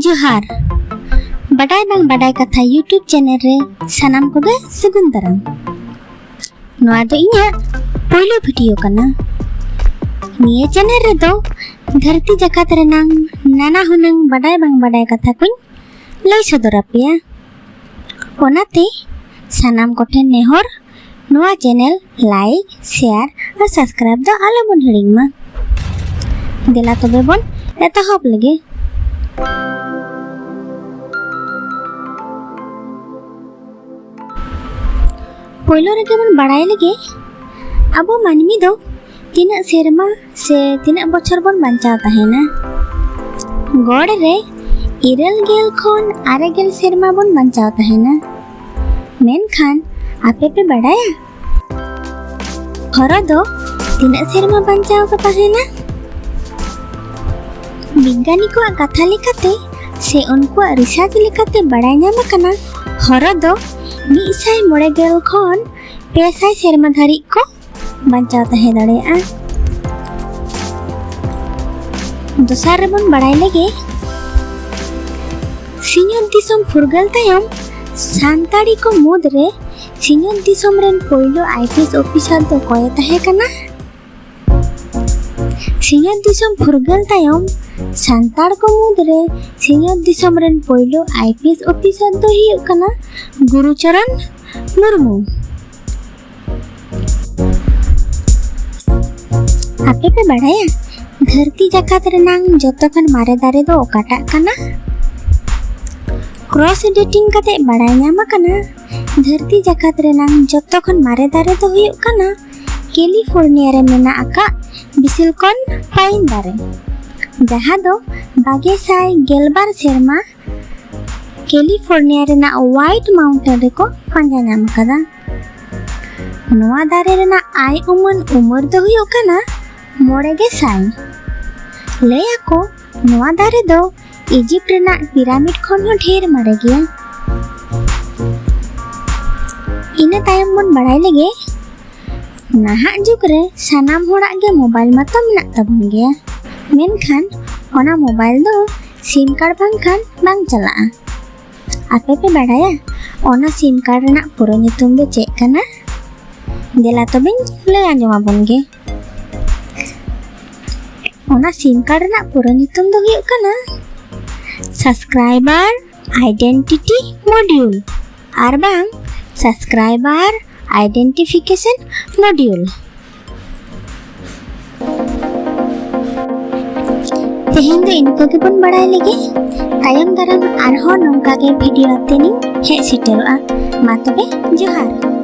जोहार बड़ाई बांग बड़ाई कथा यूट्यूब चैनल रे सनाम कोगे सगुन दाराम नोआ दो इन्या पहले वीडियो कना निये चैनल रे दो धरती जगत रेनांग नाना हुनंग बड़ाई बांग बड़ाई कथा कुन लई सदरा पेया ओनाते सनाम कोठे नेहर नोआ चैनल लाइक शेयर और सब्सक्राइब दो आलो बन हिड़िंग मा देला तबे बन एतहब लगे पहलो रे बन बड़ाई लगे अब मानमी दो तीना सेरमा से तीना बछर बन बंचाव तहेना गड़ रे 9 खन 9 सेरमा बन बंचाव तहेना मेनखान आपे पे बड़ाया हर दो तीना सेरमा बंचाव का तहेना विज्ञानिको कथा लेकाते से उनको रिसर्च लेकाते बड़ाई नाम कना हर दो 190 खन 500 सेरमा धारी को बंचाव तहे दाड़ेया दोसार बन बड़ाई लगे सिंहत दिसम फुरगल तायम सांताड़ी को मुद्रे सिंहत दिसम रेन पहलो आईपीएस ऑफिसर दो कोय तहे कना सिंहत दिसम फुरगल तायम सांताड़ को मुद्रे सिंहत दिसम रेन पहलो आईपीएस ऑफिसर दो ही कना गुरुचरण मुर्मू आपे पे बड़ाया धरती जगत रेनांग जतखन मारे दारे दो ओकाटा कना क्रॉस डेटिंग कते बड़ाई नामा कना धरती जगत रेनांग जतखन मारे दारे दो हुयु कना कैलिफोर्निया रे मेना आका बिसिलकॉन पाइन दारे जहाँ दो बागे साई गेलबार सेरमा कैलिफोर्निया रेना व्हाइट माउंटेन रे को पंजा नाम कदा नोआ दारे रेना आय उमर दो हुयु कना 9 साई लेया को नोआ दारे दो इजिप्ट रेना पिरामिड खन हो ढेर मारे गया इना तायम बन बड़ाई लगे नाहा जुग रे सनाम होड़ा गे मोबाइल मातो मेना तबन गया मेनखान ओना मोबाइल दो सिम कार्ड बांखान बांग चला आपे पे बड़ाया ओना सिम कार्ड रेना पूरा नितुम दो चेक कना देला तबेन ले आंजमा बन गे ओना सिम कार्ड रेना पूरा नितुम दो हुयु कना सब्सक्राइबर आइडेंटिटी मॉड्यूल आर बांग सब्सक्राइबर आइडेंटिफिकेशन मॉड्यूल तेहेन दो इनको के बन बड़ाई लगे तायम दाराम आरहो नोंका के वीडियो आते नि हे सेटेलआ मा तबे जोहार।